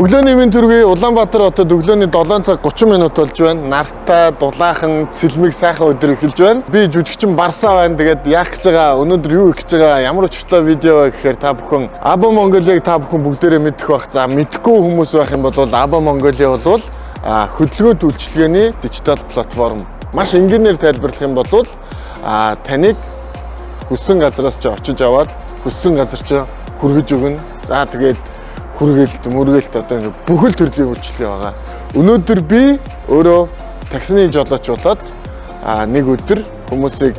Өглөөний мэнд төргий Улаанбаатар хотод өглөөний 7 цаг 30 минут болж байна. Нартай, дулаахан, цэлмэг сайхан өдөр эхэлж байна. Би жүжигчин Барсаа байна. Тэгээд яах гэж байгаа? Өнөөдөр юу хийж байгаа? Ямар өчтэй видео вэ гэхээр та бүхэн Aba Mongolia-г та бүхэн бүгдээрээ мэдэх бах. За мэдхгүй хүмүүс байх юм бол Aba Mongolia бол хөдөлгөөнд үйлчилгээний дижитал платформ. Маш энгийнээр тайлбарлах юм бол таныг хүссэн газараас ч очиж аваад хүссэн газар ч хүргэж өгнө. За тэгээд хүргэлт, мөргөлт одоо ингэ бүхэл төрлийн үйлчилгээ байгаа. Өнөөдөр би өөрөө таксины жолооч болоод нэг өдөр хүмүүсийг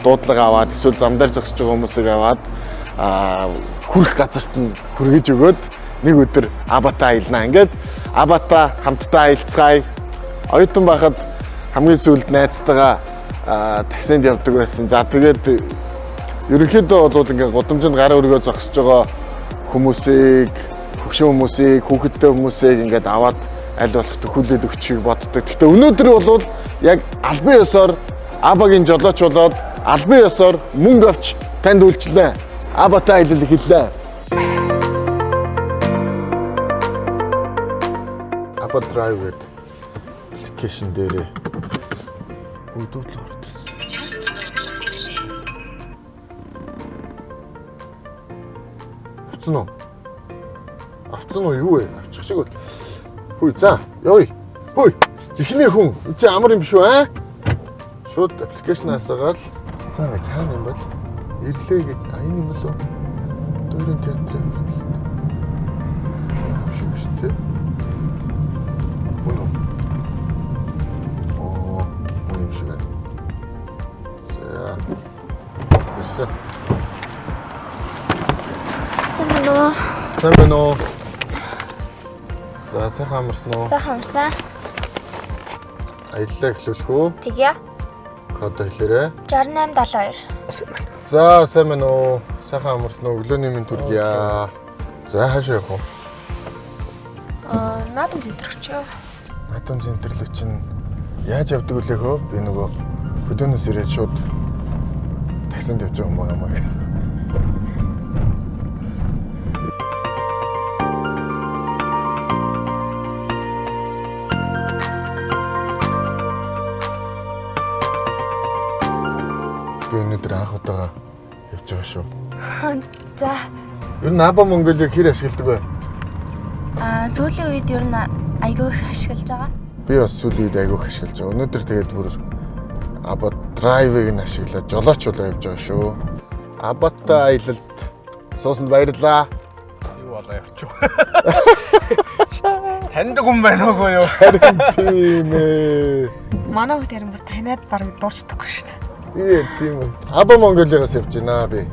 дуудлага аваад эсвэл зам дээр зогсож байгаа хүмүүсийг аваад хүрэх газарт нь хүргэж өгөөд нэг өдөр Абатай аялнаа. Ингээд Абатай хамтдаа аялцгаая. Оюутан байхад хамгийн сүүлд найзтайгаа таксинд явдаг байсан. За тэгээд ерөнхийдөө бол ингээ гудамжинд гар өргөө зогсож байгаа хүмүүсийг, хөгшин хүмүүсийг, хүүхэдтэй хүмүүсийг ингээд аваад аль болох төхүүлээд өгчихийг боддог. Гэхдээ өнөөдөр бол яг албан ёсоор Абагийн жолооч болоод албан ёсоор мөнгө авч танд үйлчлээ. Абатай аялал эхэллээ. Aba Drive гэдэг аппликейшн дээрээ үүдүүл орж ирсэн. Авцсан уу? Авцсан уу юу вэ? Авчих шиг бол. Хүй за, явъя. Хүй. Эхний хүн. Чи амар юм биш үү аа? Шууд аппликейшнаас агаад за цаана юм бол ирлээ гэд энэ юм болов. Дөрөв театрын шиг шүү дээ. Мөн үү? Мөн юм шиг. За. Ирсэн. Сайн байна уу? За сайхан амарсан уу? Сайхан амарсан. Аяллаа эхлүүлэх үү? Тэгье. Код хэлээрэй. 6872. За сайн байна уу? Сайхан амарсан уу? Өглөөний мэнд төргийа. За хаашаа явах вэ? Наадам центр очив. Наадам центр рүү чинь яаж явдаг үлээ хөө? Би нөгөө хөдөөнөөс ирээд шууд таксинд явж байгаа юм байна. Өнөөдөр анх удаага явж байгаа шүү. За. Ер нь Aba Mongolia-г хэр ашигладаг вэ? Сүүлийн үед ер нь айгүй их ашиглаж байгаа. Би бас сүүлийн үед айгүй их ашиглаж байгаа. Өнөөдөр тэгээд бүр Aba Drive-ыг нь ашиглаад жолооч болоо явж байгаа шүү. Абатай аялалд суусанд баярлалаа. Юу болоо явчих вэ? Таньдаг хүн байна уу юу? Харин тийм ээ. Манай хот харин таниад бараг дуурчдаггүй шүү дээ. Тийм үү. Aba Mongolia-гаас явж байна би.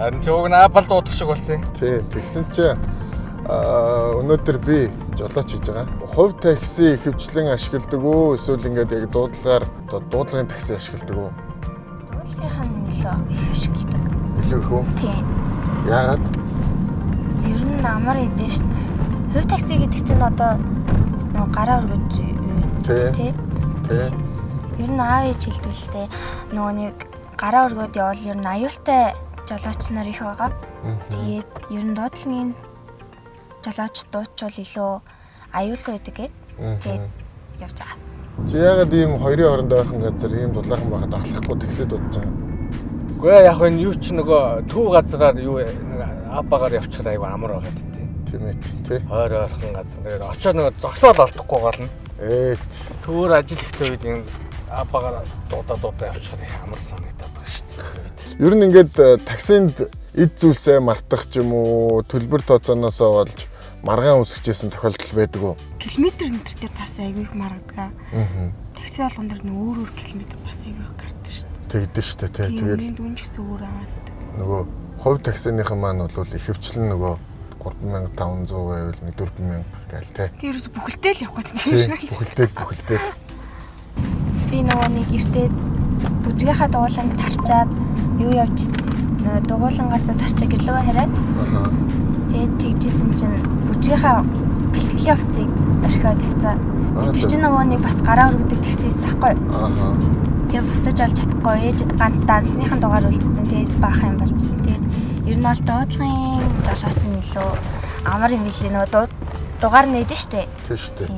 Харин ч уг нь Apple дуудах шиг болсон. Тийм, тэгсэн чинь өнөөдөр би жолооч хийж байгаа. Хувь такси ихэвчлэн ашигладаг уу? Эсвэл ингээд яг дуудлагын такси ашигладаг уу? Дуудлагынхаа нөлөө их ашигладаг. Илүү их үү? Тийм. Яагаад? Ер нь амар идэв шүү дээ. Хувь такси гэдэг чинь одоо нөгөө гараа өргөж Тийм. Ер нь аав ээж хэлдэг л дээ. Нөгөө нэг гараа өргөөд явал ер нь аюултай жолооч нар их байгаа. Тэгээд ер нь дуудлагын жолооч дуучвал илүү аюулгүй байдаг гэд. Тэгээд явж байгаа. Чи яагаад ийм хоёрын хооронд ойрхон газар ийм дулаахан байхад ахлахгүй такси дуудаж байгаа юм? Үгүй яг энэ юу ч нөгөө төв газраар юу нэг Абагаар явчихад айгу амар байгаа гэдэг. Тийм ээ тий. Ойрхон газар. Тэгээд очоод нөгөө зогсоол олдохгүй гол нь. Төвөр ажил ихтэй үед юм Абагаар дуудаа явчихад их амар санагдаад байгаа шүү дээ. Ер нь ингээд таксинд эд зүйлсээ мартах ч юм уу, төлбөр тооцооноос олж маргаан үсгэжсэн тохиолдол байдаг уу? Километр энэ төр дээр бас айгүй их маргадаг. Такси болгон дээр нэг өөр километр бас айгүй их гардаг шүү дээ. Тэгдэж шүү дээ тий. Тэгээд дүн ч гэсэн өөр аваад. Нөгөө хувь таксиныхан маань бол ихэвчлэн нөгөө 3500 байвал 4000 гээл тий. Тэрээс бүхэлдээ л явах гэдэг юм шиг. Бүхэлдээ. Би нөгөө нэг эртээ бүжгийнхаа дугууланд тарчаад юу явжсэн. Нөгөө дугуулангаас тарчаа гэрлөгөө хараад. Тэгээд тэгжсэн чинь бүжгийнхаа бэлтгэлийн хувцсыг орхиод тавьцаа. Тэр чинь нөгөө нэг бас гараа өргөдөг таксиэс ахгүй. Тэгээд буцаж олж чадахгүй ээжэд ганц дансныхан дугаар үлдсэн. Тэгээд баах юм болчихсон. Тэгээд ер нь бол дуудлагын жолооч нь илүү амар юм билээ. Нөгөө дугаар нээдэн штэ. Тийм шүү дээ.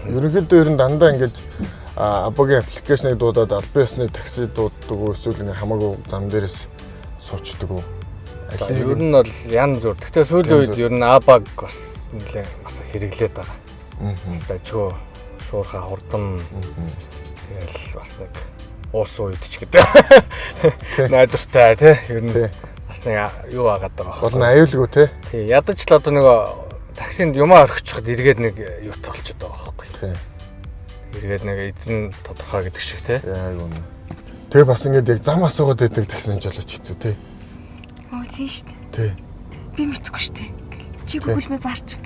Ерөнхийдөө ер нь дандаа ингэж Абагийн аппликейшнийг дуудаад албан ёсны такси дууддаг уу эсвэл ингээ хамаагүй зам дээрээс суучдаг уу? Ер нь бол янз бүр. Гэхдээ сүүлийн үед ер нь Абаг бас нэлээ бас хэрэглээд байгаа. Бас ажгүй шуурхаа хурдан тэгэл бас нэг уус үед ч гэдэг. Найдвартай тий ер нь бас нэг юу агаад байгаа. Бол нь аюулгүй тий. Тий ядаж л одоо нөгөө таксинд юмаа орхичиход эргээд нэг юу толчод байгаа байхгүй. Тий. Эргээд нэг эзэн тодорхой гэдэг шиг тий. Яа юу нэ. Тэгээ бас ингээд яг зам асуугаад байдаг таксинд жолооч хэцүү тий. Оо тийм шүү дээ. Тий. Би мэдгүй шүү дээ. Чи Google Map харчих.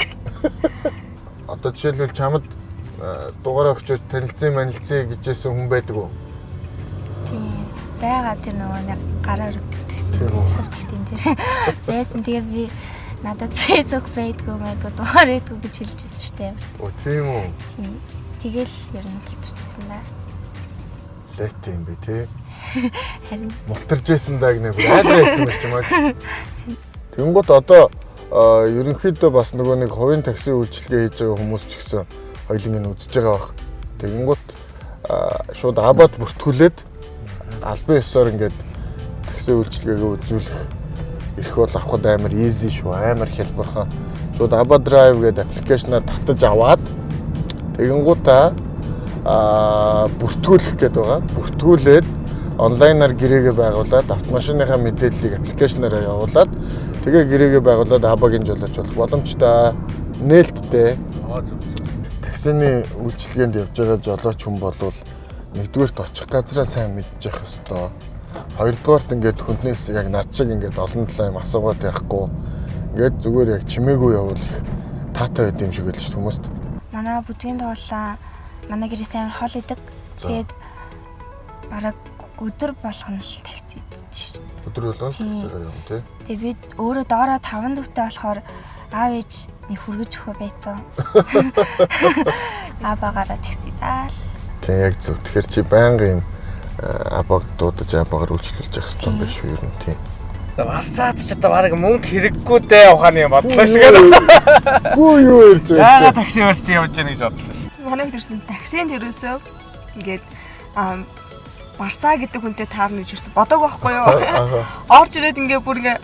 Одоо жишээлбэл чамд дугаараа өгчөөд танилцъя гэжсэн хүн байдаг уу? Тийм. Бага тэр нөгөө нэг гараар таксин тэр. Байсан тэгээ би надад Facebook байдгүй дугаар ээдгүй гэж хэлжсэн шүү дээ. Оо тийм үү. Тийм. Тэгэл ер нь мултарчсан да. Лэт юм бэ тий. Харин Мултаржсэн даг нэ айлгаа хийсэн юм чимээ. Тэнгууд одоо ерөнхийдөө бас нөгөө нэг хувийн такси үйлчилгээ хийж байгаа хүмүүс ч гэсэн хоёулын энэ үзэж байгаа бах. Тэнгууд шууд Абад бүртгүүлээд албан ёсоор ингээд такси үйлчилгээгээ үзүүлэх ирэх бол авахд амар easy шүү, амар хялбархан. Шууд Abba Drive гэдэг аппликейшнаар татаж аваад тэгэнгүүтээ бүртгүүлэх гэдэг байгаа. Бүртгүүлээд онлайнаар гэрээгээ байгуулад автомашиныхаа мэдээллийг аппликейшнаар явуулаад тэгээ гэрээгээ байгуулад Абагийн жолооч болох боломжтой. Нээлттэй. Таксины үйлчилгээнд явж байгаа жолооч хүн болвол нэгдүгээрт очих газраа сайн мэдчих ёстой. Хоёрдугаарт ингээд хүннээс яг над шиг ингээд олон талаа юм асуугаад байхгүй. Ингээд зүгээр яг чимээгүй явуул их таатай байд юм шиг л шүү хүмүүст. манай бүжгийн тоглолаа манай гэрээс амар хол идэг. Тэгээд бараг өдөр болгоно л такси иддэг шүү дээ. Өдөр болгоно таксигаар юм тий. Тэгээд би өөрөө доороо 5 дүүтэй болохоор аав ээж нэг хүргэж өгөө байцсан. Абагаараа такси даал. Тэг яг зөв. Тэгэхээр чи байнгын юм Абаг дуудаж Абагаар үйлчлүүлж явах хэрэгтэй юм байна шүү ер нь тий. Барсаад ч одоо баг мөнгө хэрэггүй дээ ухааны бодлоо шиг. Хүү юу ярьж байна? Яагаад такси барьсан явж яана гэж бодлоо шүү. Манайд ирсэн таксинд ерөөсөө ингээд Барсаа гэдэг хүнтэй таарна гэж юусэн бодог байхгүй юу? Орж ирээд ингээ бүр ингээ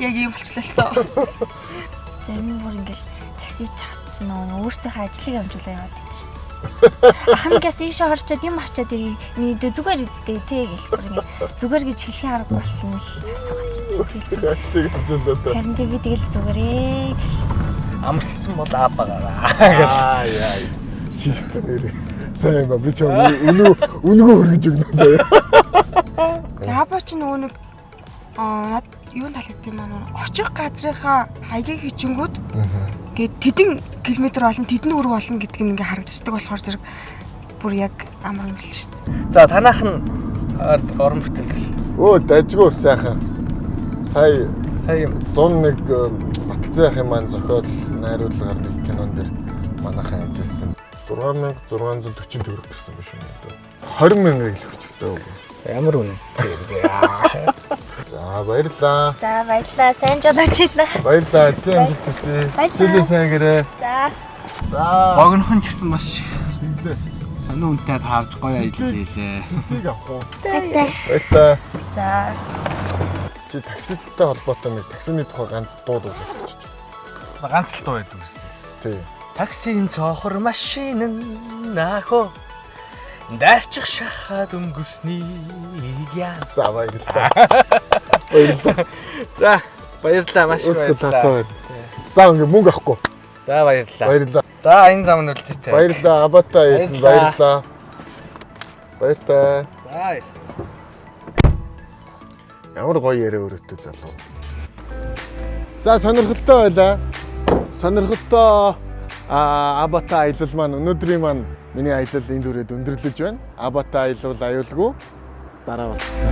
яг юм болчлаа л тоо. Зарим бүр ингээл такси чад нөгөө өөртөөхөө ажлыг амжуулаа яваад идэв шүү дээ. Ахнагаас ийшээ орчоод юм авчаад ирээ. Миний зүгээр үздэй те гэл бүр ингээ зүгээр гэж хэлхийн арга болсон л асуугаад идэв. Ажлыг амжуулаад. Харин тэг би тэгэл зүгээрээ Амарсан бол Абагаараа. Яа. Систем нэрээ. Сайн ба би ч үнэгүй хөргөж өгнө заяа. Абба ч нөгөө нэг над юу таалагдсан юм аа очих газрынхаа хаягийг хичэнгүүд гээд тэдэн километр болон тэдэн өр болно гэдг нь ингээ харагддаг болохоор зэрэг бүр яг амар юм л шүү дээ. За танах нь орон бүтээл. Өө дажгүй сайхан. Сая 101 Баталзайх юм маань зохиол найруулгаар нэг кинон дэр манайхан ажилласан. 6640 төгрөг гэсэн биш юм даа. 20,000 л өчтөө үг. Ямар үнэ? За баярлаа. За баярлалаа. Сайн жолооч хийлээ. Баярлалаа. Ажлын амжилт хүсье. Жилийн сайн гэрээ. За. За. Богнохон ч гэсэн маш сонио үнэтэй таарж гоё аяллаа. Тийг авах уу? Баярлалаа. Баярлалаа. За. Чи такситай холбоотой нэг таксины тухай ганц дуу дуулаач. Ганц л дуу байдаг үстэй. Тий. Таксийн цохор машин наахо дайрчих шахаад өнгөрснийг яа. За баярлалаа. Баярлалаа. За баярлалаа маш их баярлалаа. За ингээ мөнгө авахгүй. За баярлалаа. Баярлалаа. За энэ зам нь үлдээтэй. Баярлалаа. Абатай яасан баярлалаа. Баяртай. За яасан. Ямар гоё яриа өрөөтэй залуу. За сонирхолтой байлаа. Сонирхолтой Абатай аялал маань өнөөдрийн маань миний аялал энэ дүрээд өндөрлөж байна. Абатай аялал аюулгүй. Дараа уулзцаа.